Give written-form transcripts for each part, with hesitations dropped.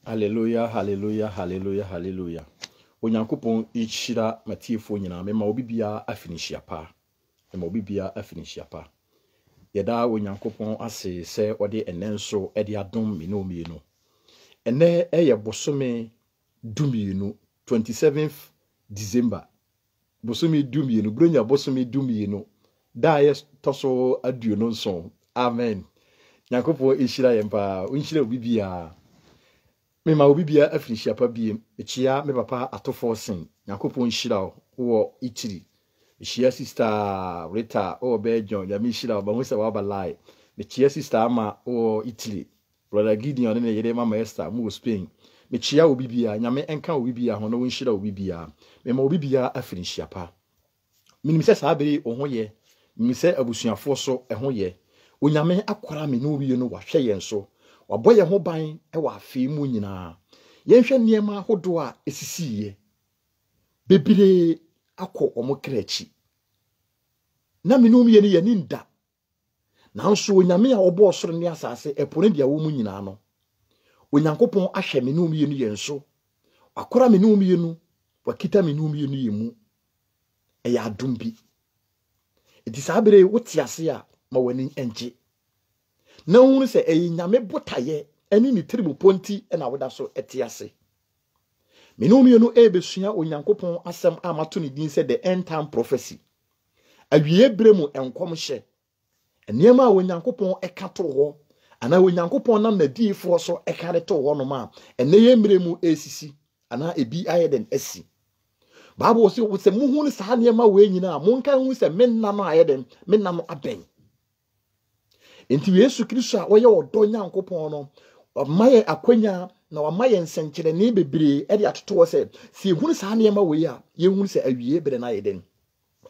Hallelujah, hallelujah, hallelujah, hallelujah. Onyankopon ichira matiefo nyina mema obibia afinishia pa. Mema obibia afinishia pa. Yeda onyankopon ase se ode enenso ede adom mino mienu. Ene eye bosome dumienu 27th December. Bosome dumienu bronya bosome dumienu. Da ye toso aduonu nso. Amen. Nyankopon ichira yempa, unchira obibia Mema obibia afinishia pa biem. Echia me papa atofo sen. Nyankopon hira wo Italy. Echia sister Rita o Bejon, ya mi hira ba ho se wa ba lie. Echia sister ama o Italy. Brother Gideon ne yere mama Esther mu Spain. Mechia obibia, nyame enka obibia ho no wo hira obibia. Mema obibia afinishia pa. Minimse sa bere oho ye. Minimse abusuafo so eho ye. Onyame akwara me no wie no wahwe ye nso. Waboye ho ban e wa afi mu nyina yenhwe niema hodo a esisiye bebire akọ omokrachi na menum ye ne ye ninda nanso onyame a obo osoro ne asase epone dia wo mu nyina no onyankopon ahwe menum ye no ye nso akora menum ye no wakita menum ye no ye mu e ya adumbi edisabere wotiase a ma wani enje na hunu se nyame botaye eni ni tribu ponti na woda so etiase menumie ebesua onyankopon asem amato ne din se the end time prophecy awie bremu enkom hye eniema onyankopon ekato ho ana onyankopon nam na diifo so ekare to ho no ma ene ye mremu esisi ana ebi ayeden esi Bible se muhunu sa niema we nyina monka hu se menna no ayeden menna no aben Enti Yesu Kristo a oye odo Nyankopon no maye akwanya na wamaye nsenkyere ne bebre e de atoto se si ehunu sa na ema we a ye hunu se awie bere na yeden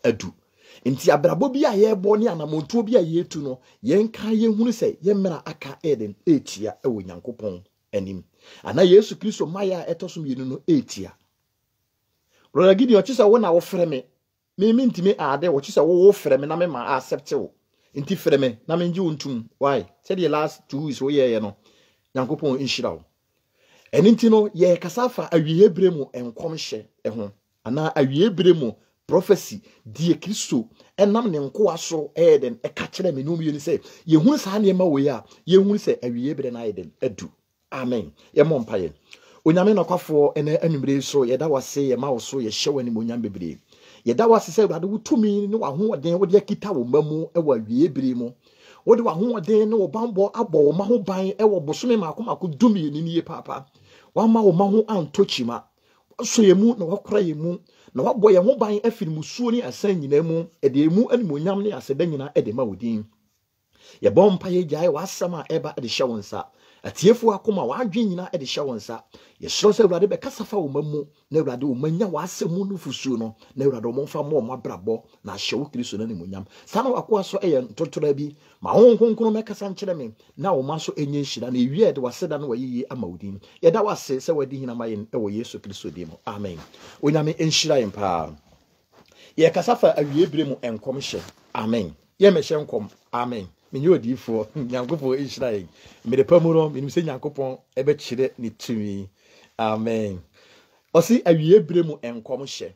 adu enti abrabo bi a ye bo ne anamontuo bi a ye tu no ye nka ye hunu se ye mera aka eden etia e wo Nyankopon anim ana Yesu Kristo maye a etoso yenu no etia Brother Gideon chisa wo na wo frɛ me ntime ade wo chisa wo frɛ me na me ma accept wo Inti freme na menji untum why said the last 2 weeks ye no Nyankopon inhira wo enti no ye kasafa awie bremu enkom hye ho ana awie bremu prophecy die Kristo enam ne nkoa so eden eka kire me no mieni se ye hu sa na ema we a ye hu se awie bre na eden adu amen ye mompa ye onyame nokwafo ene anumre so ye da wase ye ma wo so ye hye wani onyam bebre Yeda wasese urade wutumi ne wahoɔden wo de akita wo mamu e wa wie bere mu wo de wahoɔden ne wo bambo abɔ wo ma ho ban e wo bosome makomako dumi ni nie papa wa ma wo ma ho antochima so ye mu na wakora ye mu na wabɔ ye ho ban afiri musuo ni asan nyina mu e de mu animonyam ne aseda nyina e de ma wodin ye bompa ye gyae wasama eba de hye wonsa atiefo akoma wadwen nyina e de hye wonsa ye soro se urade be kasafa wo mamu na urade wo manya wasemu no fusuo no na urade wo mfa mo mabrabo na hye wo Kristo na nimonyam sana wakoa so eye ntotora bi ma honkonkron me kasa nkyere me na wo ma so enye nhira na ewie de waseda na wayiyi ama wodin ye da wase se wadi hina mayen e wo Yesu Kristo dim amen onyame enhyira yen pa ye kasafa awie bremu enkom hye amen ye me hye enkom amen Minyo odifo Nyankopon Israel mede pamuro minim se Nyankopon ebe kire ni tumi amen osi awie bremu enkom hye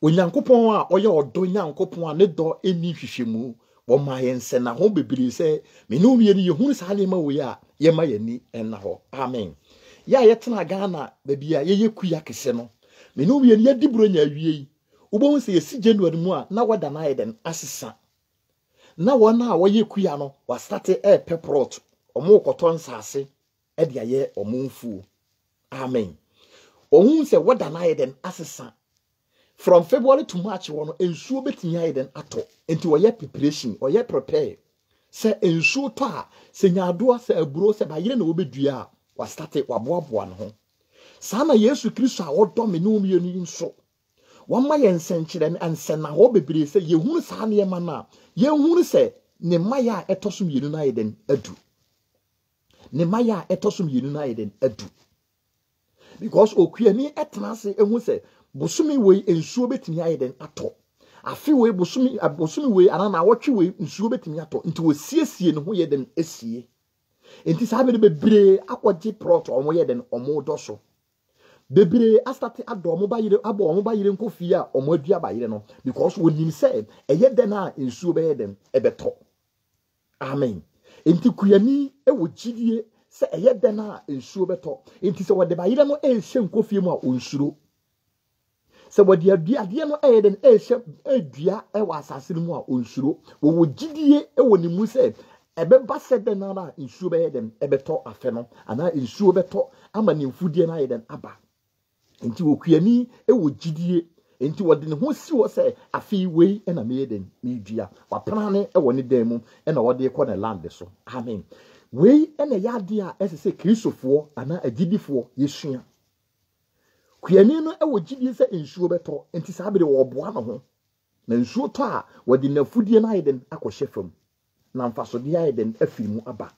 Onyankopon a oye odo Nyankopon a ne do eni hwehwemu wo ma yense na ho bebiri se menum ye ni yehunu sa na ma we a ye ma yani enna ho amen ya yetena Ghana ba bia ye yekuya kese no menum ye ni adiburo nya awie yi ubo se yesi January mu a na wada na eden asesa na wana waye kuya no wa start peprot omo koton sase e dia ye omonfu amen ohun se wada na eden asesa from February to March wono ensuo betinya eden ato enti woye preparation woye prepare se ensuo to a se nyaado se aburo se bayire na obedua wa start waboaboa no ho sana Yesu Kristo a wodo me no mienu nso wama yensenkyere ansena ho bebre se yehunu sa na yema na yehunu se ne maya etosum yenu na eden adu ne maya etosum yenu na eden adu because okuani etnase ehun se bosumi we ensuo betimi ayeden ato afi we bosumi we anana awotwe we ensuo betimi ato nti wosiesie ne ho yeden esie enti sabe bebre akwaji prot omo ye den omo do so bebre astate ado omo ba yire abo omo ba yire nkofie a omo adua ba yire no because wonim say eye den a ensuo be ye den ebeto amen enti kuyani ewo gidie se eye den a ensuo beto enti se wode ba yire no ehye nkofie mu a onsuro se wode adua ade no eye den ehye adua ewa asase mu a onsuro wo gidie ewo nimu se ebeba se den na ensuo be ye den ebeto afe no ana ensuo beto ama ne mfudie na ye den aba enti wokuani ewo gidie enti wode ne ho si wo se afi wei na me den me dua wapana ewo ne dan mu na wode ekọ na land so amen wei na yade a esese kristofo ana agidifo yesua kuani no ewo gidie se ensuo beto enti saabere wo boa no ho na ensuo to a wode na fudie na ye den akọhye fam na mfasode ya ye den afirimu aba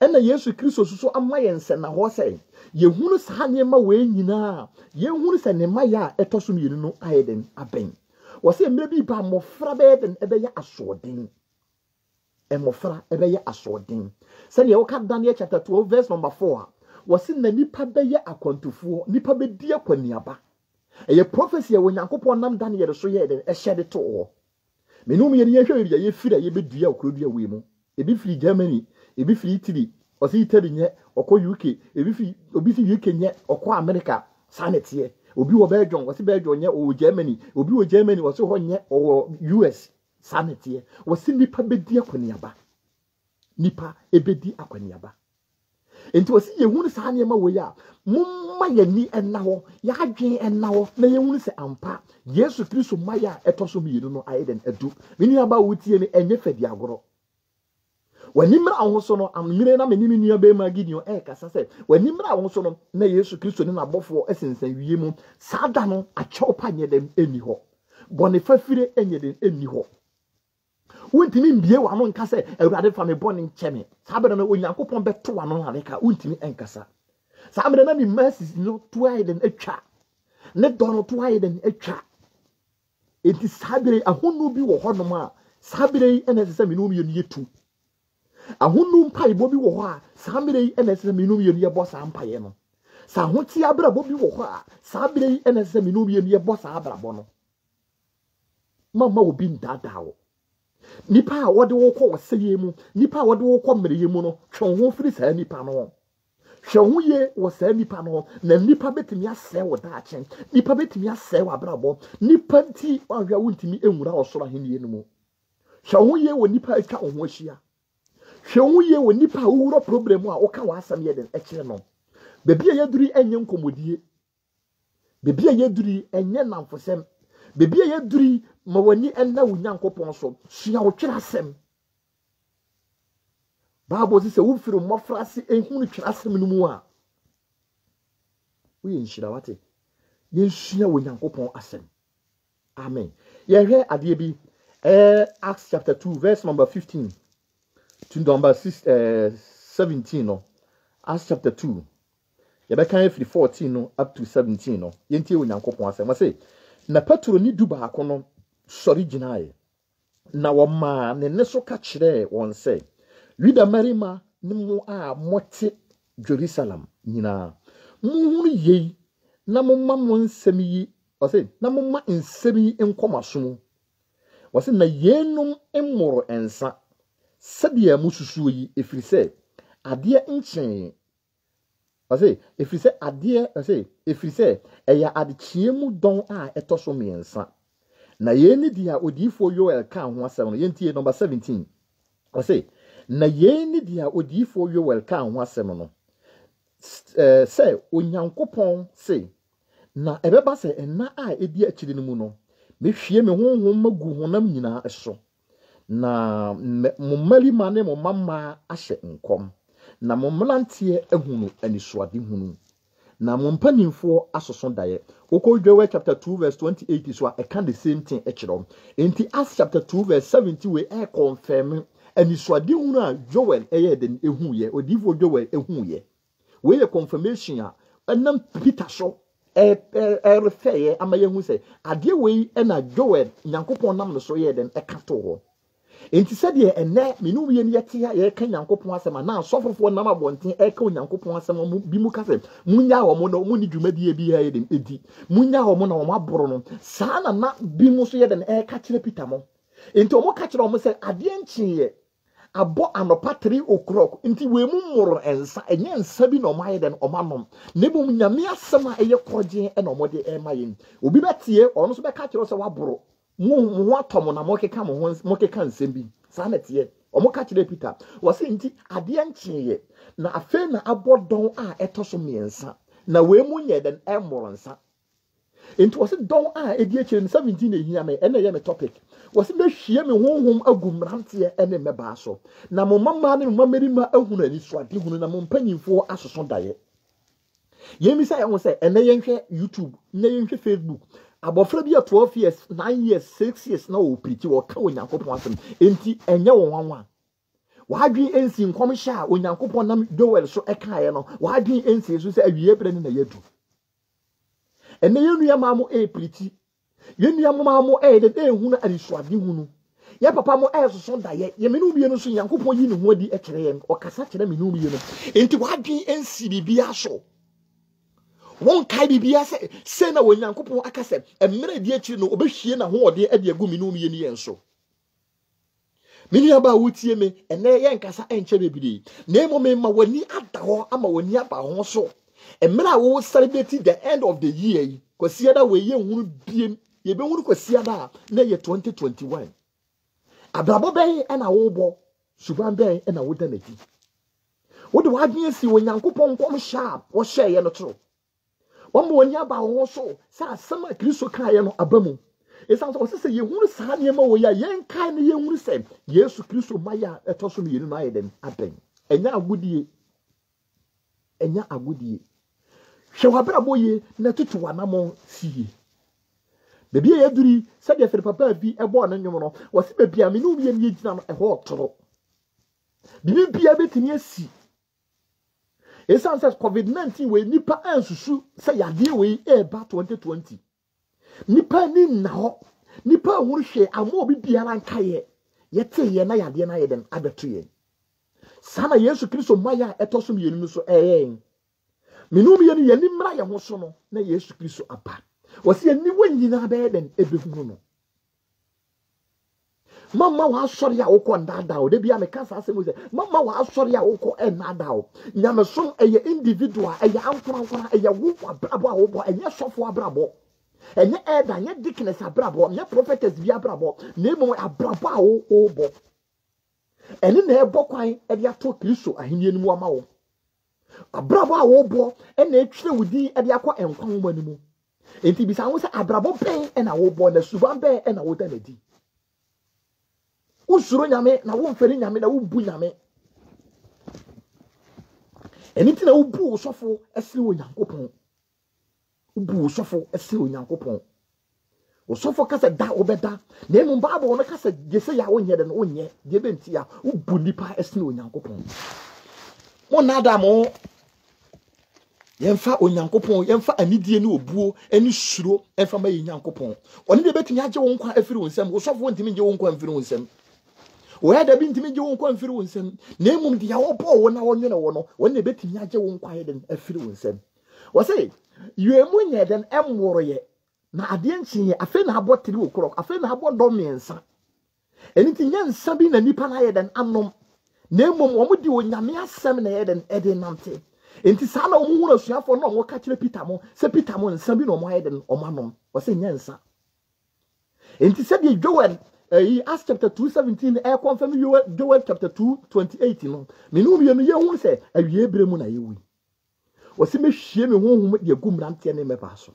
ena Yesu Kristo so ama yense na ho se yehunu sa niema we nyina yehunu se ne maya etoso mienu no ayeden aben wo se mre bi ba mofra be den ebe ya asodin mofra ebe ya asodin se ne wo ka Daniel chapter 12 verse number 4 wo se na nipa be ya akwantufuo nipa be di akwaniaba eye prophecy e wo Nyankopon nam Daniel so ye den ehye to wo menum ye ne hwe ye fira ye be dua okrodua we mu ebi firi Germany ebi firi Italy osi Italy nye okọ UK ebi firi obi firi UK nye okọ America sanetie obi wo Belgium osi Belgium nye o Germany obi wo Germany osi ho nye o US sanetie osi nipa bedi akwaniaba nipa ebedi akwaniaba enti osi yehunu sa niema we ya mumma yani ennaho ya adwen ennaho na yehunu se ampa Yesu Kristo maya etoso mienu no ayeden adu meni aba wutie ni enye fadi agoro wanimra ahoso no amire na menimi nua be ma Gideon kasa se wanimra ahoso no na Yesu Kristo ni nabofo esensan wie mu sada no achew panye dem eni ho bone fafire enye dem eni ho wontimi mbie wa no nka se awurade fa me bone ncheme sabere na Onyankopon beto wa no na ka wontimi enkasa sabere na ni mercies no to ayeden atwa ne dono to ayeden atwa enti sabere ahonu bi wo honom a sabere ene se minum ye yetu ahunu mpai bobi wo ho a sabere ene se minum ye ne bossa mpaye no sa hoti abra bobi wo ho a sabere ene se minum ye ne bossa abra bono mama obi ndadawo nipa a wode wo kọ waseye mu nipa a wode wo kọ mmereye mu no hwe ho firi saa nipa no hwe ho ye wo saa nipa no na nipa betimi asɛ wo daachen nipa betimi asɛ wo abrabɔ nipa nti ahwa wontimi enwura osoro ahenie no mu hwe ho ye wo nipa atwa wo ho ahia hwe ho ye wo nipa wuro problem a wo ka wa asam ye den ekire no bebi a yaduri enye nkomodie bebi a yaduri enye namfosem bebi a yaduri mawani enna wo Nyankopon so sua wo twera asem Bible says wo firi mofrase ehunu twera asem no mu a wo ye nshira wate ye sua wo Nyankopon asem amen ye hwe ade bi Acts chapter 2 verse number 15 to number 17 no Acts chapter 2 ye be kan firi 14 no up to 17 no ye ntie wo Nyankopon asem wa say na Petro ni du baako no sori ginae na woma ne ne so ka kire won se Yuda marima ne mu a mote Jerusalem nyina muhunu yei na momma mo nsem yi o se na momma nsem yi enkomaso o se na yenum emmoro ensa sade amususuo yi efiri se ade nchen o se efiri se ade o se efiri se eya adechiemu don a etoso miensa na yeni dia odifo Yoel ka ho asem no yentie number 17 o se na yeni dia odifo Yoel ka ho asem no se Onyankopon se na ebeba se enna a edi akiri no mu no mehwie me honhom magu honam nyina eso na mo malima ne mo mamma ahye nkom na mo mlantie ehunu anisoade hunu na mo mpanimfo asoso daye Joel chapter 2 verse 28 so I can the same thing ekiro enti Acts chapter 2 verse 70 we confirm anisoade hunu a Joel den ehuye odifo Joel ehuye we ye confirmation a enam Peter so refeye amaye hu se ade we na Joel Nyankopon nam no so ye den ekato ho enti said ye ene menu ye ne yete ya ye kan Nyankopon asem na asofofo nam abonten e ka Nyankopon asem bi mu ka se munya wo mo no mu ni dwumadi bi ha ye dem edi munya wo mo na wo maboro no saa na bi mu so ye den e ka kire Peter mo enti o mo ka kire o mo se ade nchiye abo anopa 3 o'clock nti we mu moro ensa enye nsa bi no maye den omanom nebum nyame asem a eye kroje e no mode e maye obi betie ono so be ka kire o se waboro mu atom na mo keka mo keka nsem bi saa na tie omo ka kire Peter wo se nti ade nchiye na afe na abodon a etoso miensa na we mu nye den e moro nsa enti wo se don a edi akire 17 ehia me ene ye me topic wo se be hwie me honhom agumrante ene meba so na mo mama ne mo mamerima ahunu ani so ade hunu na mo mpanyimfo asoso daye yemi say ho se ene ye nhwe YouTube ne ye nhwe Facebook abofra bi 12 years 9 years 6 years na o priti wo ka Onyankopon asem enti enye wo nwanwa wadwi ensi nkom hya Onyankopon nam Joel so ekae no wadwi ensi so se awie bre ne na yadu ene ye nua maamo e priti ye nua maamo e de hunu arisuade hunu ye papa mo e so da ye menu bie no so Nyankopon yi ne ho adi e kire ye o kasa kire menu bie no enti wadwi ensi bibia so won kai bibia se na Onyankopon akase emre die akiri no obehwie na ho ode e de agu menu bie ni ye nso mini aba wutie me ene ye nkasa enche bebiri na emo me ma wani adaho ama wani aba ho so emra wo celebrate the end of the year kwasiada we ye hunu biem ye be hunu kwasiada na ye 2021 abrabo ben e na wo bo suban ben e na wo danati wo de wadwen si Onyankopon kom sharp wo hye ye no tro wo mo wani aba ho so sa asema Kristo kan ye no abamu esan so se ye hunu sa ne ma wo ya ye kan ne ye hunu se Yesu Kristo maya etoso no ye no ayeden aben enya agudie hwe wabrabo ye na tutu wanamo sie bebi ye duri se de fere papa bi ebo na nwom no wo se bebi ami no bi ni gina no eho toro bibi bia betini asi esan se COVID-19 we nipa ansusu se yade we eba 2020 nipa ni na ho nipa huru hwe amo bi bia na nkaye yete ye na yade na yeden abeto ye sana Yesu Kristo maya etoso mienu so minu bi ye ni mra ye ho so no na Yesu Kristo apa wasi ani wanyina ba eden ebehunu no mama wa asori a wokọ ndada o de bia me kasa asem se mama wa asori a wokọ enada o nyame so eye individual eye ankora eye wo abrabo a wo bo eye sofo abrabo enye eda nye dickness abrabo nye prophetess bi abrabo na emo abrabo a wo bo ene na ebo kwan e de ato Kristo ahenie ni mu ama wo abrabo a wo bo ena etwire wudi e de akọ enkwan mo animu enti bisa wo se abrabo ben e na wo bo na suban ben e na wo danadi usuro nyame na wo mferi nyame na wo bu nyame eniti na wo bu sofo esiri Onyankopon bu sofo esiri Onyankopon o sofo kasa da obeda na emu baabo no kasa gese ya wonye de no wonye de benti ya wo bu nipa esiri Onyankopon mo nada mo yemfa Onyankopon yemfa anidie ne obuo eni suro emfa ma Onyankopon oni de betumi age wo nkwa afiri wonsam o sofo ntimi ge wo nkwa afiri wonsam wo ya da bi ntimi ge wo nkwa afiri wonsam na emum de ya wo bo wo na wonye wo no woni betumi age wo nkwa ye de afiri wonsam wo say yemu nye den emworo ye na ade nchie afi na abo 3 o'clock afi na abo do miensa eniti nya nsa bi na nipa na ye den anom na emum wo mudi onyame asem na ye den ede nante enti saa na omu hura suafo na omo ka kire Peter mo se Peter mo nsa bi na omo ye den omanom wo say nya nsa enti se de Joel Acts chapter 2:17 e confirm Joel chapter 2:28 no menu bi no ye hu se awie bre mu na ye wi wo se mehwie me honhom de agumrante ne meba so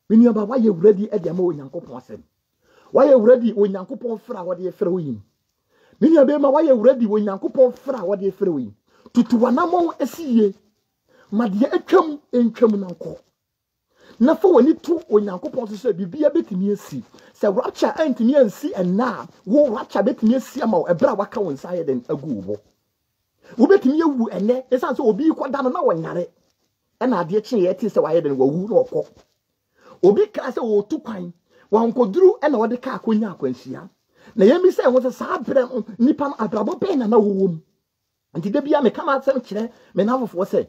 menu aba wa ye ready e de ma Onyankopon asem wa ye ready Onyankopon fra wo de fra wo yim menu aba ma wa ye ready Onyankopon fra wo de fra wo yim tutu wanamo esiye ma de atwam entwam na nko na fa wani tu Onyankopon so se bibia betimi asi se rapture antimi ansi enna wo rapture betimi asi ama ebra waka won sa yeden agu wo betimi awu ene esan so obi kwada no na wonyare ena ade kye ye ti se wa yeden wawu na okọ obi ka se wo tu kwan wa nkoduru ena wode ka akonya akwansia na yemi say ho se sa brem nipa abrabo be na wowom anti da bia me kama asem kire me na fofo se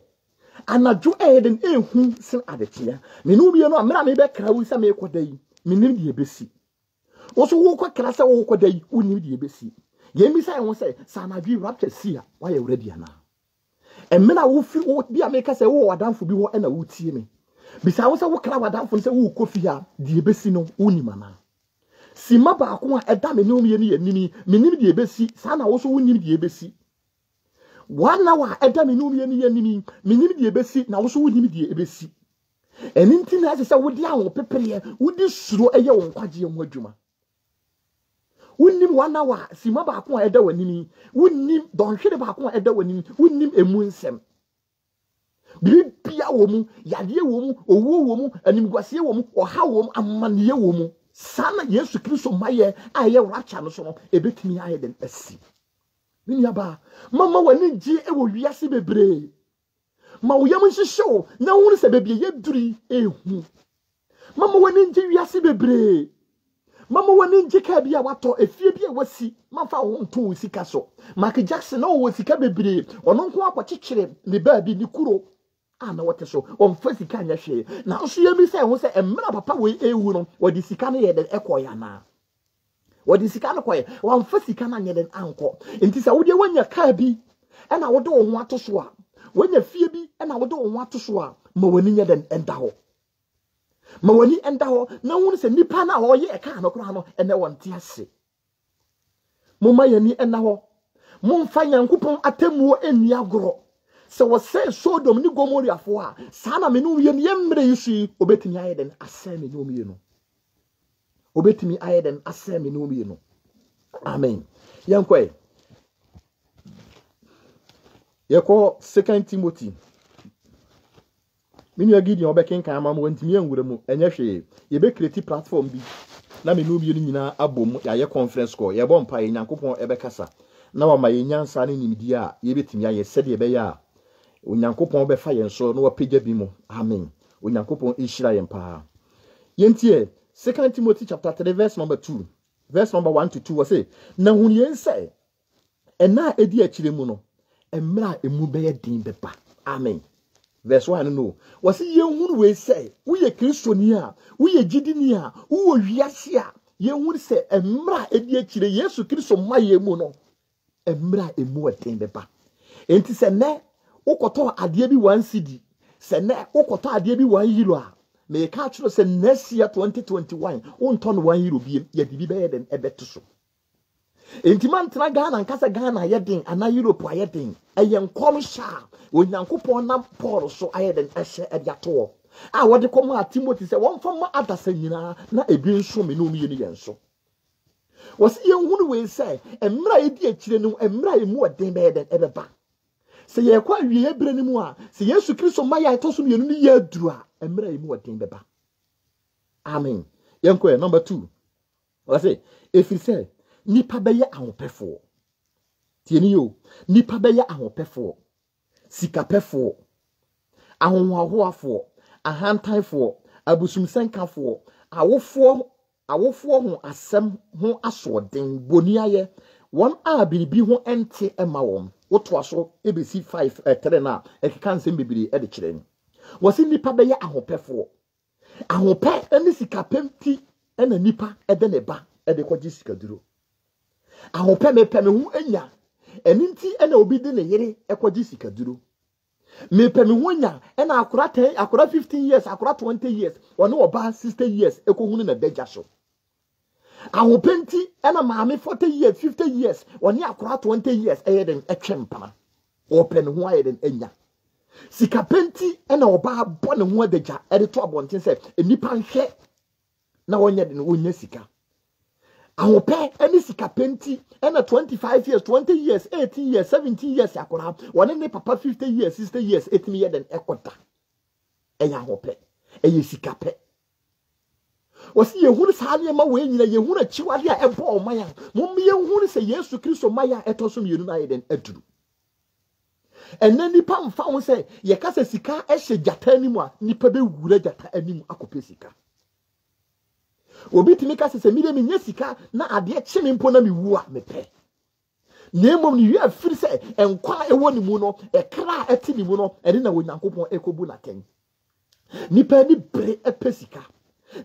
anadwo eden ehu sin adetia me no bia no amra me be kra wu se me koda yi me nim de ebesi wo so wo kwakra se wo koda yi wo nim de ebesi yemi say ho se sa anadwo rapture sia wa ye ready ana emena wo fi wo bia me ka se wo wadanfo bi ho na wo tie me bisa wo se wo kra wadanfo se wo kofi a de ebesi no wo nim ana sima ba ko a eda me no ye ni yanimi me nim de ebesi sa na wo so wo nim de ebesi 1 hour eda me no ye ni yanimi me nim de ebesi na wo so wo nim de ebesi eninti na se wo di awo pepere wo di suro eye wo nkwaje ho adwuma wonnim 1 hour sima ba ko a eda wanimi wonnim donhwere ba ko a eda wanimi wonnim emu nsem bibia wo mu yade wo mu owo wo mu animguase wo mu oha wo mu amane wo mu sana Yesu Kristo maye aye rapture no so no ebetimi aye den asi ninya ba mama wani ji e wo wiase bebre ma wo yam hihyew na wonu se bebie ye duri ehu mama wani ji wiase bebre mama wani ji ka bia wato efie bia wasi mafa wo nto sika so Mark Jackson no wo sika bebre ono nko akwakyekere ne ba bi ni kuro ana wote so on fa sika nya hwe na so yemi say ho say emra papa we ewu no wodi sika no ye de ekoya na wodi sika no koye on fa sika na nya den anko enti sa wode wanya ka bi na wode wo ho ato so a wanya fie bi na wode wo ho ato so a ma wani nya den enda ho ma wani enda ho na wonu se nipa na ho ye ka no kro no ene wonte ase mumma yani ena ho mumfa Nyankopon atemuo eni agoro se wo se Sodom ni Gomorrah fo a sana me no ye ne mre yisu obetimi ayeden aseme no mi no obetimi ayeden aseme no mi no amen yankwe yeko 2 Timothy mini Gideon obekin kan ma mo ntimi anwura mu enye hwe ye be create platform bi na me no bi ni nyina abom ya ye conference call ye bo mpa ye Nyankopon ebekasa na wa ma ye nyansa ne nimdi a ye betimi aye sede ye be ya Onyankopon be fa yen so no wapagya bi mu amen Onyankopon ishira yen pa yentie 2 Timothy chapter 3 verse number 2 verse number 1 to 2 was say na hun yen say ena edi akire mu no emra emu be ye din beba amen verse 1 no was yen hun we say we ye kristoni a we ye gidini a wo wiase a yen hun say emra edi akire Yesu Kristo maye mu no emra emu din beba enti se ne ukoto ade bi 1 cedi se ne ukoto ade bi 1 euro a me ka chiro se next year 2021 unto no 1 euro bi ye di bi be den ebeto so entiman tra Ghana nkasa Ghana ye den ana Europe aye den eye nkom sha Onyankopon na Paul so aye den ehye ediato a wode kom a Timothy se won fam adasa nyina na ebi nso me no mi ni yen so was ye hunu we say emra edi akire no emra emu odin be den ebeba se ye kwa wie ebre ni mu a se Yesu Kristo maya etoso mienu ni ye aduru a emra emu odin beba amen yenko number 2 wala say efi say nipa beye ahopefo tieni yo nipa beye ahopefo sikapefo ahonwahoafo ahantanfo abusumsenkafo awofo ho asem ho asoden boniaye won a biribi ho ente ema won woto aso ebesi 5 na ekeka nsem bibiri e de kire ni wose nipa beye ahopefo ahope eni sikapemti ena nipa ede ne ba ede kwaji sikaduro ahope mepe me hu anya eninti ena obi de ne yere ekwaji sikaduro mepe me hu anya ena akura 15 years akura 20 years wona oba 60 years ekohunu na daja so ahopenti ena maame 40 years 50 years woni akura 20 years eyeden etwempana open ho ayeden enya sikapenti ena oba bone ho adagya ede to abonten se enipa nhwe na wonye de wonya sika ahope eni sikapenti ena 25 years 20 years 18 years 17 years akura woni ne papa 50 years 60 years etimi yeden ekota enya ahope eye sikape wasi yehunu saane ma we nyina yehunu chiwade a ebo omaya mum yehunu se Yesu Kristo maya etoso mienu na yeden aduru enne nipa mfa ho se ye kasa sika ehye jata animu a nipa be wura jata animu akope sika obi timi ka se mi de me nya sika na ade kye me mpo na me wu a me pe Nemom ni wi afiri se enkwa ewo ni mu no ekra eti ni mu no ede na Onyankopon ekobu na ten nipa ni bre epesika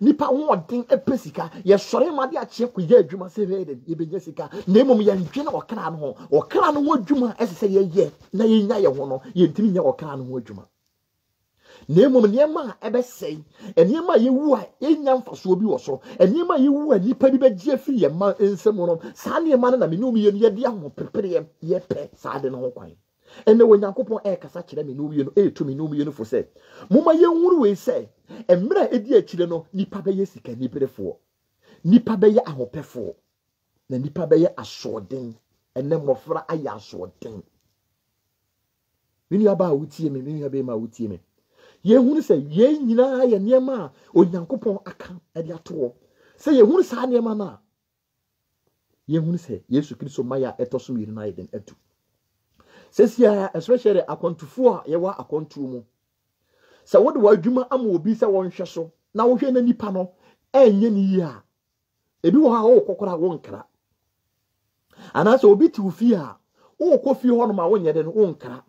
nipa wodin epesika ye sore ma de akye ko ye adwuma se ede ye benya sika nemom ye ndwe na okra no ho okra no ho adwuma esese ye na ye nya ye ho no ye ntimi nya okra no ho adwuma nemom niema ebesei eniema ye wu a enya mfaso bi wo so eniema ye wu a nipa bi begie firi ye ma ensem no saa niema na me no ye de aho prepare ye pe saa de no ho kwan ene Onyankopon kasa kire me no wie no etu me no wie no fo se moma ye nwuru we se emra edi akire no nipa be ye sika nibrefo nipa be ye ahopefo na nipa be ye asoden ene mofra aya asoden mini aba wutie me mini aba ma wutie me ye hunu se ye nyina ye niema Onyankopon aka edi ato se ye hunu sa niema na ye hunu se Yesu Kristo maya etoso yiri na yeden etu sesia especially akontufo a ye wa akontu mu se wode wadwuma ama obi se wonhwe so na wo hwe na nipa no enye ni yi a ebi wo ha wo kokora wo nkra ana se obi ti ufi a wo kofi ho no ma wo nyede no wo nkra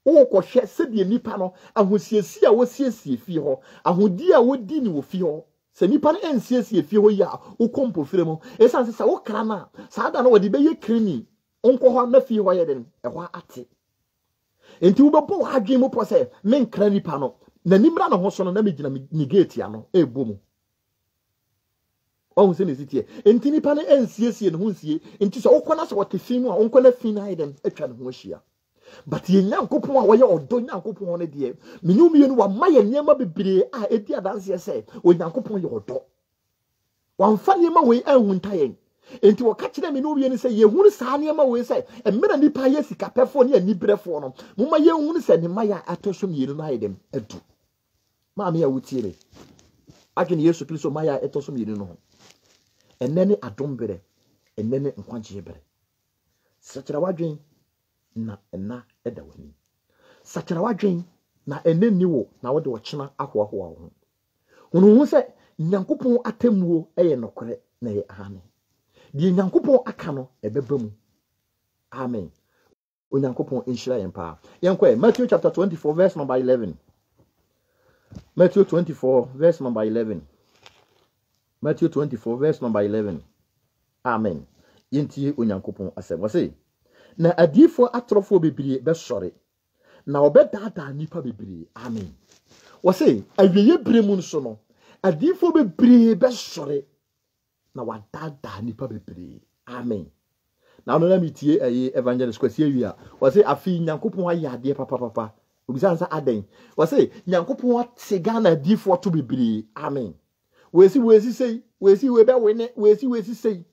wo kohwe se de nipa no ahosiesi a wo siesie fi ho ahodi a wo di ni wo fi ho se nipa no ensiesie fi ho yi a wo kompofire mu esan se wo kra na saada no wode be ye krimi onko ho na fi ho ye den e ho ate enti wo bebo adwe mu po se men kra nipa no na nimra no ho so no na me gina ni gate ya no ebomu o se ne sitie enti nipa no ensiesie ne ho nsie enti so okona so wote fi mu a onko na fi na ye den atwa ne ho ahia but ye Nyankopon a woye odo Nyankopon ne de menyu mienu wa maye niema bebre a edi adanse se Onyankopon ye odo wamfa niema we anhunta yen enti wo ka kire me no wie ni se ye hunu saa niema we se emera nipa ye sika pefo ne anibrefo no moma ye hunu se ne maya atoso mienu na yedem adu ma me ya wutie me agene Yesu Kristo maya atoso mienu no enene adombere enene nkwaje bere sakira wadwen na ena eda wani sakira wadwen na eneni wo na wode wokyena ahoahoa ho hunu se Nyankopon atemuo eye nokore na ye ahane di Nyankopon aka no ebebamu amen Onyankopon inshira yempa yenkwa Matthew chapter 24 verse number 11 Matthew 24 verse number 11 Matthew 24 verse number 11 amen yenti Onyankopon asem wase na adifo atrofo bebiri be sore na obedada nipa bebiri amen wase awiye bremu nso no adifo bebiri be sore na wadada nipa bebiri amen na no na mitie ayi evangelist kwasi awia wase afi Nyankopon ayade papa obisansa aden wase Nyankopon atega na adifo to bebiri amen wesi sei wesi we be wene wesi sei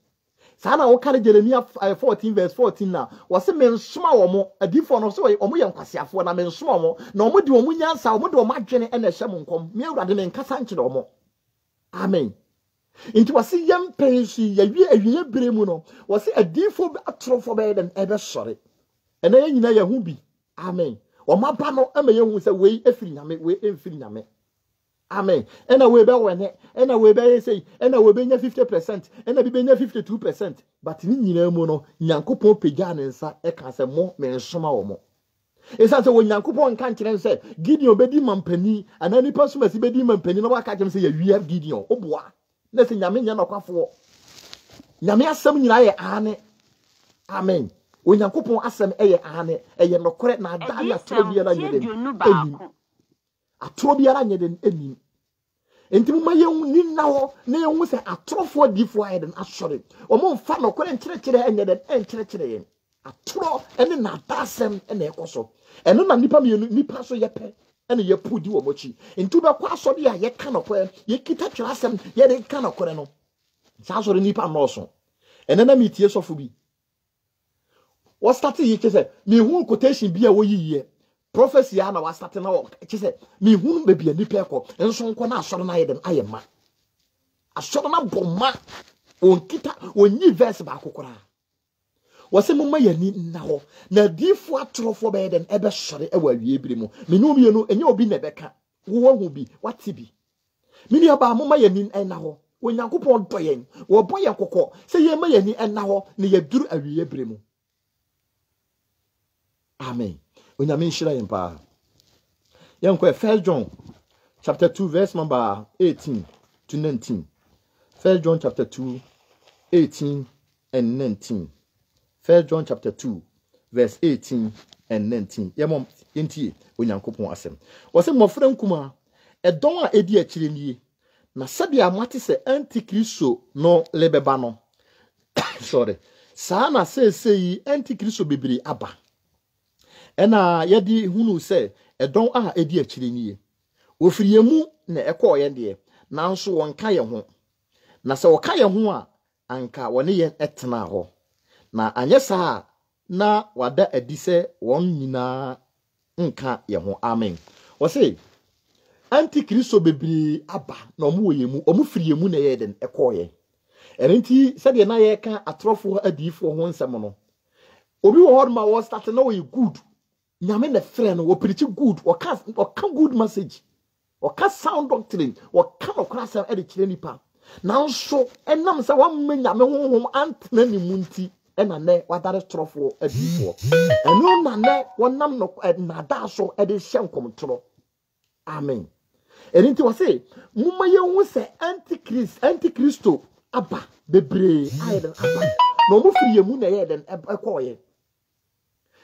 sana wo kare Jeremia 14 verse 14 na wase mensoma wo adifo no so wo ye nkwasiafo na mensoma wo na wo de wo nyansa wo de wo adwene ena hye mo nkom me awurade me nkasa nkire wo amen inti wase yem pensi awie bremu no wase adifo atrofo be den ebe sore ena ye nyina ye hu bi amen wo maba no ema ye hu se we efiri nyame we emfiri nyame amen ena we be wene ena we be say ena we be nya 50% ena bi be nya 52% but ni nyina mu no Nyankopon pegya ne nsa e ka se mo me nsoma wo mo esa se wo Nyankopon kan kire se Gideon bedi mampani anani pasumasi bedi mampani no waka kem se ya wi Gideon oboa na se nyame nya nokwafo nyame asem nyina ye ane amen Onyankopon asem eye ane eye nokore na ada ya tobia na nyeden atrobiara nyeden enim enti mo maye ni na ho na ye hu se atrofo difo ayeden asore o mo mfa no kore nkyerechire enyeden enkyerechire yen atro ene na dasem ene ekoso eno na nipa mienu nipa so yepe ene ye pudi wo mochi enti be kwa asode ya ye ka no kore ye kita twere asem ye de ka no kore no sa asore nipa no so ene na mitie sofo bi wo start yi kese mi hu quotation bi a wo yiye prophecy ya na wa start na wo kese mi hu be bia nipa ekọ enso nko na asore na yeden ayema asore na bomma on kita onyi verse ba kokora wose mumma yani na ho na difo atrofo be den ebe sore e wa wie bire mu menu mienu enye obi na beka wo hu bi wati bi mini aba mumma yani na ho onyankopon doyen wo boye kokko se ye ma yani enna ho ne yaduru awiye bremu amen onyame nshira yempa yanko 1 John chapter 2 verse number 18 to 19 1 John chapter 2 18 and 19 1 John chapter 2 verse 18 and 19 yemom yenti onyankopon asem wose mofra nkuma edon a edi akire nie na sabi amate se antikristo no lebeba no sorry saa na sei antikristo bebiri aba ena yedi hunu se edon a edi akire nie ofiriyemu na ekoye de nanso wonka ye ho na se woka ye ho a anka wone ye etena ho na anye saa na wada adi se won nyina nka ye ho amen wose antikristo bebiri aba na omu woyemu omu firiyemu na ye den ekoye enti se de na ye ka atrofo adifo ho nsem no obi wo hod ma wo start na we good nyame na frɛ no wo preach good wo ka good message wo ka sound doctrine wo ka no krasa e de kire nipa nanso enam se wo me nyame honhom antena ni munti ena ne wadare trofo adifo eno na ne wonam no na da so e de hyenkom tro amen enti wo se mumma ye hu se antikristo aba bebre ayeden aba no mo firi yemu na ye den ekoye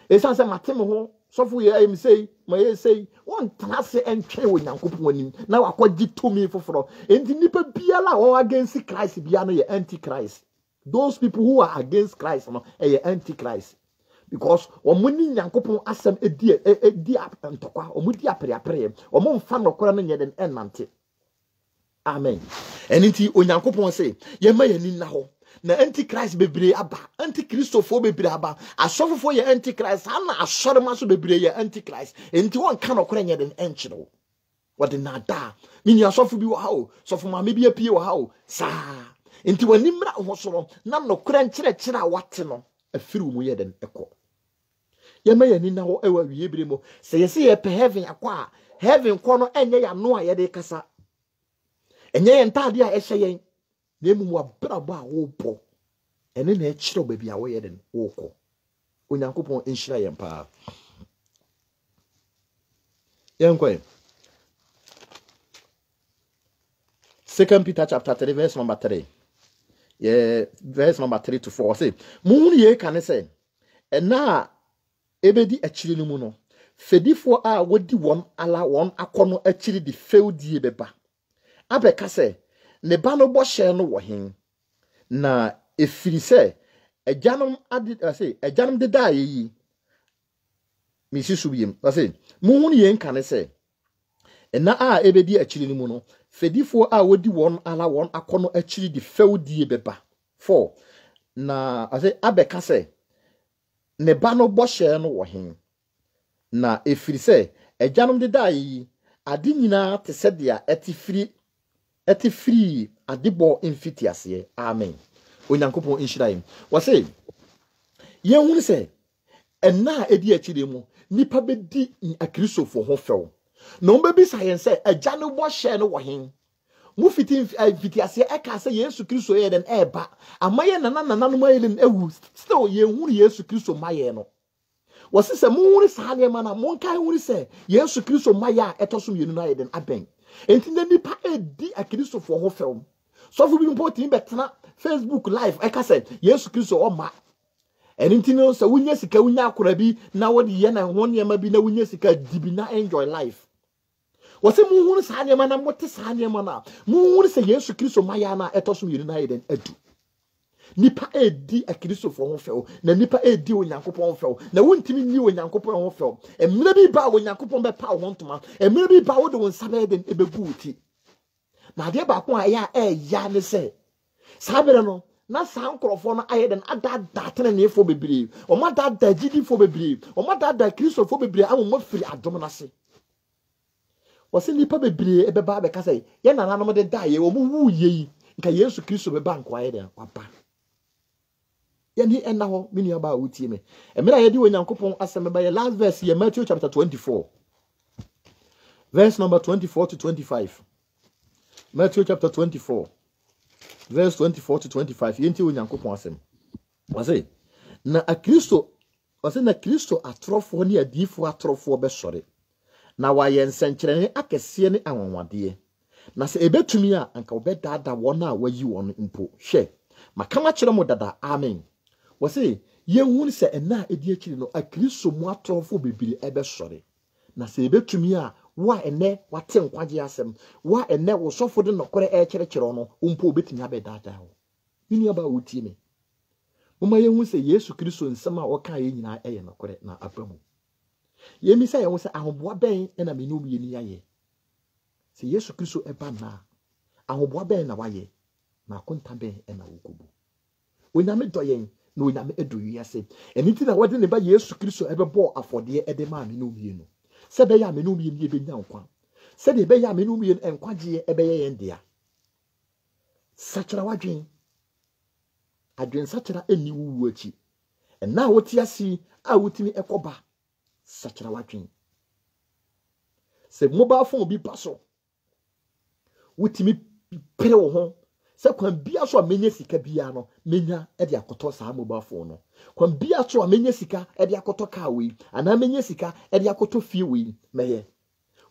esa se matem ho sofo ye am say ma ye say won trase entwe onyankopon anim na wakogi tomi foforo enti nipa biala won against Christ bia no ye antichrist. Those people who are against Christ no ye antichrist because omuni nyankopon asem edi antokwa omudi apre omomfa nokora no nyeden enante amen enti onyankopon say ye ma yani na ho na antichrist bebre aba antichristofo bebre aba asofofo ye antichrist ana asorema so bebre ye antichrist enti won ka no kora nyeden enchiro wode nada mini asofo bi wo ha o sofo ma me bi apie wo ha o sa enti wani mra ho so na no kora nkyere a wate no afiri mu yeden eko ye ma yani na ho ewa wiye bremo se ye se ye pe heaven akwa heaven ko no enye ya no a ye de kasa enye ye ntade a ehye yen nemu wa brabo a wo bo ene na ekiro ba bia wo ye den wo ko onyankopon enhyira yen pa yenkwe 2 Peter chapter 3 verse number 3 verse number 3 to 4 say mun ye kan say ena ebedi akiri no mu no fedifo a wodi won ala won akono akiri di feudie beba abeka say ne ba no bo hye no wo hen na efiri se agyanom de da yi misisu biem ase mun ye kan say ena a ebedi akiri no mu no fedifo a wodi won ala won akono akiri di feudie beba 4 na ase abeka say ne ba no bo hye no wo hen na efiri se agyanom de da yi ade nyina te se dia etifiri adebo infitiase amen onyankopon inshiraim wase ye hunu se enna edi akire mu nipa bedi akristofo ho few no mbebi science agya no bo hye no wo hen mu fitiase eka se Yesu Kristo ye den eba amaye nana no mayelen ewu still ye hunu Yesu Kristo maye no wase se mu hunu sa ne ma na mon kai hunu se Yesu Kristo maya etoso yenu na ye den aben enti na nipa edi akristofo ho few so fu bi mpotin betena Facebook live eka se Yesu Kristo o ma enti no se wunya sika wunya akora bi na wodi ye na ho ne ma bi na wunya sika dibi na enjoy life wase mu hunu sa ne ma na mote sa ne ma na mu hunu se Yesu Kristo maya na etoso yenu na ye den adu nipa edi akristofo ho few na nipa edi onyankopon ho few na wontimi ni onyankopon ho few emre bi ba onyankopon be pa ho ntoma emre bi ba wo de won sabe den ebeguti na de ba ko aya ya ne se sabere no na san krofo no aye den adada tene ne fo bebre o ma dada gidi fo bebre o ma dada kristofo bebre ammo firi adom na se wose nipa bebre ebeba be ka se ye na nanom de da ye o mu wu ye nka Yesu Kristo be ba nko aye den waba yani enna ho mini aba wutie me emira ye di onyankopon asem ba ye last verse ye Matthew chapter 24 verse number 24 to 25 Matthew chapter 24 verse 24 to 25 yenti onyankopon asem wase na akristo wase na kristo atrofo ne adifo atrofo be sore na waye nsenkyerene akese ne anwonwade na se ebetumi a anka obedada wona wayi won mpo hwe makama kyerɛ mo dada amen wase yehun se ena edi akiri no akristo mu atrofo bebiri ebe sore na se ebetumi a wa ene wate nkwaje asem wa ene wo sofo de nokore kyerɛkyerɛ no mpo obetumi abedada ho mini aba wutie me mama yehun se Yesu Kristo nsɛm a wɔka yɛ nyina ɛyɛ nokore na abamu yemi sɛ yehun se ahoboa bɛn na menu bi ni ayɛ se Yesu Kristo ɛba na ahoboa bɛn na wayɛ na akonta bɛn na wokubu onyame dɔyen na onyame edoyi ase eni ti na wɔde ne ba Yesu Kristo ɛbɛbɔ afɔde ɛde ma menu bi no se be ya menu bi ni ebenya nkwa se de be ya menu bi enkwagye ebeye yendia sachira wadwen adwen sachira eni wuwu achi na woti asi a wotimi ekoba sachira wadwen se mobile phone bi paso wotimi pere wo ho se kwan bia so amenye sika bia no menya e de akoto sa mobile phone no kwan bia so amenye sika e de akoto car we ana amenye sika e de akoto fie we meye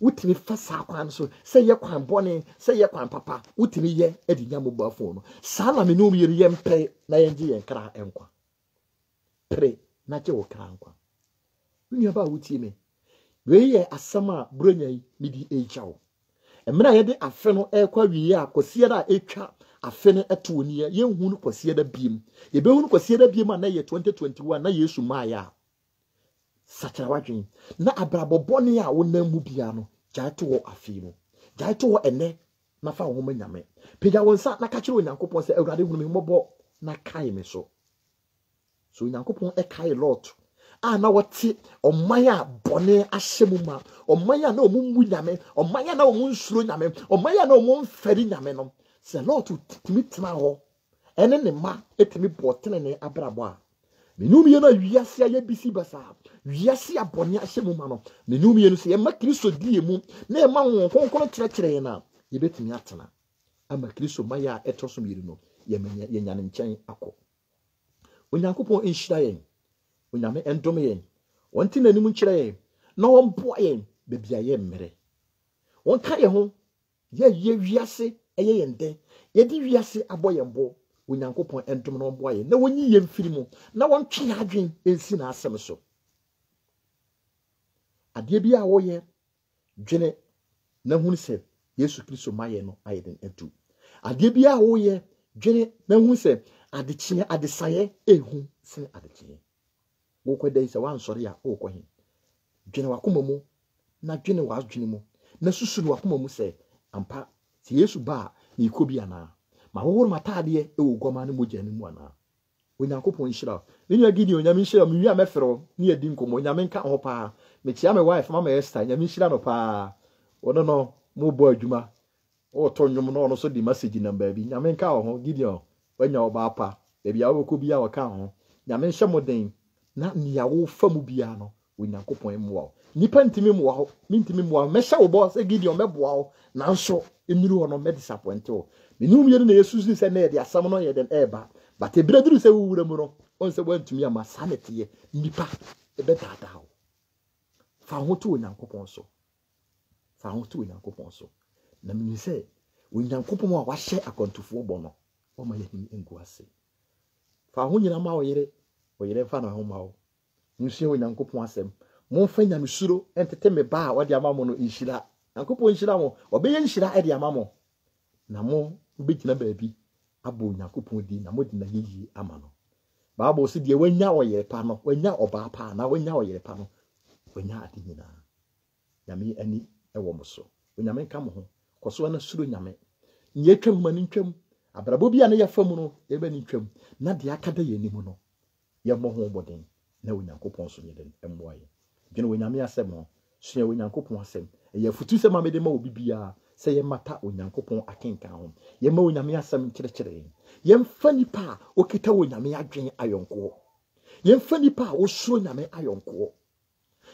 wutimi fa sa kwan so se ye kwan bone se ye kwan papa wutimi ye e de nya mobile phone no sa na me no mi ye mpe na ye ngi ye nkra enkwa pre na je wo kra nkwa nua ba wutie me we ye asama bronya yi midi ejawo emra ye de afe no e kwa wiye akosie da etwa afene eto ni ye hunu kwasie da biem ye be hunu kwasie da biem na ye 2021 na Yesu maaya sachara wadwen na abrabobone a wonam mu bia no jaito wo afi no jaito wo ene na fa wo manyame pega wonsa na ka kire onyankopon se awurade hunu me mmobɔ na kai me so onyankopon e kai lot na wote oman a bone ahyemu ma oman a na omummu nyame oman a na omunsuro nyame oman a na omumfari nyame no se lot timi tena ho ene ne ma etimi botene ne abrabo a menum ye na wiase aye bisi basa wiase abone ahyemu ma no menum ye no se ye ma Kristo die mu na ye ma won konkon kyerɛkyerɛ ye na ye betimi atena ama Kristo ma ya etoso miri no ye menya ye nyane nkyɛn akɔ onyankopon enhyira ye onyame endome ye wonti nanim nkyerɛ ye na won boa ye bebia ye mmere won ka ye ho ye wiase eye yende ye di wiase abɔ ye mbo onyankopon endom no boa ye na wonyi ye mfiri mu na won twe adwen ensi na asem so ade bia wo ye dwene na hunu se Yesu Kristo maye no ayeden edu ade bia wo ye dwene na hunu se adekye adesaye ehu se adekye wo kwedai se wan sori a wo kwohin dwene wakoma mu na dwene wadwene mu na susu wakoma mu se ampa se Yesu ba ni ikobi ana ma wo matade e wo goma ne mogya ne mu ana onyankopon nhyira nenu agidi onyame nhyira me wi amefero ne adi nkomo onyame nka ho pa me tia me wife mama Esther nyame nhyira no pa wono no mo bo adwuma o to nwom no no so di message number bi nyame nka ho Gideon wanya oba pa e bia wo ko bia wo ka ho nyame nhyɛ moden na nia wo famu bia no onyankopon mmoa nipa ntimi mmoa ho mintimi mmoa mehyɛ wo boss Gideon meboa ho nanso emiru ho no me disappoint wo menum ye na Yesu sɛ na ye de asam no ye den eba but ebreduru sɛ wuwura mu no on sɛ wantumi ama sanete nipa ebetata ho fa ho to onyankopon so fa ho to onyankopon so na meni sɛ onyankopon a wahyɛ akontofo bɔ no o ma yɛhim engu ase fa ho nyina ma wo yere fa na ho ma wo nsuo onyankopon asɛm mo fa nyamesuro entete me ba a wode ama mo no nhyira nyankopon nhyira mo obeye nhyira e de ama mo na mo ubegyina baabi abo onyankopon di na mo di na yiyi ama no Bible si de wanya oyere pa no wanya oba pa na wanya oyere pa no wanya ade nyina nyame ani ewo mo so onyame nka mo ho koso na suro nyame nye twam mani twam abrabo bia na yafa mu no ebe ni twam na de akada ye nimu no ye mo ho boden na onyankopon so nye den emboa ye gene onyame asem no so ye onyankopon asem ye futu se ma me de ma obi bia se ye mata onyankopon akenka ho ye ma onyame asem kyerɛkyerɛ ye mfa nipa o kita onyame adwen ayonko ye mfa nipa o suro nyame ayonko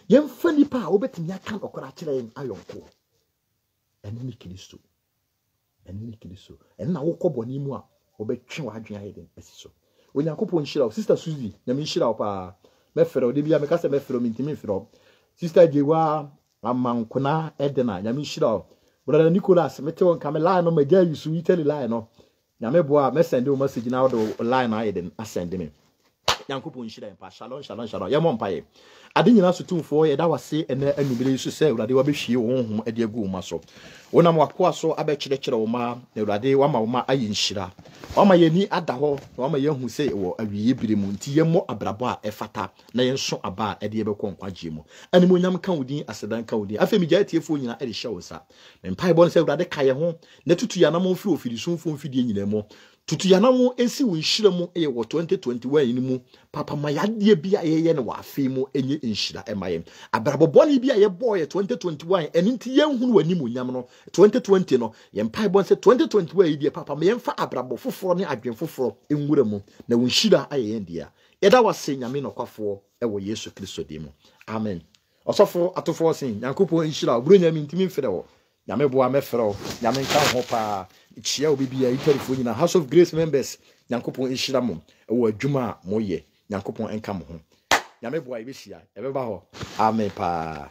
ye mfa nipa o betimi aka okora kyerɛ ayonko ene ni Kristo ene na wo kɔbɔ ni mu a obetwe wadwen ayɛ den asiso onyankopɔn nhyira wo sister Suzy nyame nhyira wo pa mɛfrɛ wo de bia meka sɛ mɛfrɛ wo mintimi mfrɛ wo sister Jewa amankona edena nyame nhyira wo brother Nicholas mete won ka me line no magya yusu Italy line no nyame boa me send wo message na wo do line ayɛ den asend me nyankopɔn nhyira pa shalom yɛmɔ mpaye ade nyina so tumfo yɛ da wase ene anubere so sɛ urade wabɛhwie wo honhom ade agu wo ma so wonam wakoa so abɛkyerɛkyerɛ wo ma na urade wama wo ma ayɛ nhyira wama yɛni ada hɔ wama yɛhu sɛ wɔ awiye bire mu nti yɛmmɔ abrabɔ a ɛfata na yɛnso aba a ɛde yɛbɛkɔ nkwagye mu animonyam ka wodin asedan ka wodin afɛ mi gya tiefo nyina ɛde hyɛ wo sa mpae bɔ sɛ urade ka yɛ ho na tutu ya na mo mfiri ofiri sumfo mfidie nyina mu tutu ya na mo ensi wo nhyira mu ɛyɛ wɔ 2021 ni mu papa ma yadeɛ bia yɛyɛ ne wɔ afei mu enye nhyira ɛmayɛ abrabɔbɔne bia yɛbɔ yɛ 2021 ɛno nti yɛnhunu w'animonyam no 2020 no yɛmpae bɔ sɛ 2021 yi deɛ papa ma yɛmfa abrabɔ foforɔ ne adwen foforɔ enwura mu na wo nhyira ayɛ yɛn deɛ yɛda wase nyame nokwafoɔ ɛwɔ Yesu Kristo dim mu amen ɔsɔfo atofoɔ sen nyankopɔn nhyira obro nyame ntimi mfrɛ wo nyame boa mɛfrɛ wo nyame nka ho pa chia obi bia itarifo nyina House of Grace members nyankopɔn nhyira mo ɛwɔ adwuma a moyɛ nyankopɔn enka mo ho nyame boa yɛbɛhyia yɛbɛba hɔ amen pa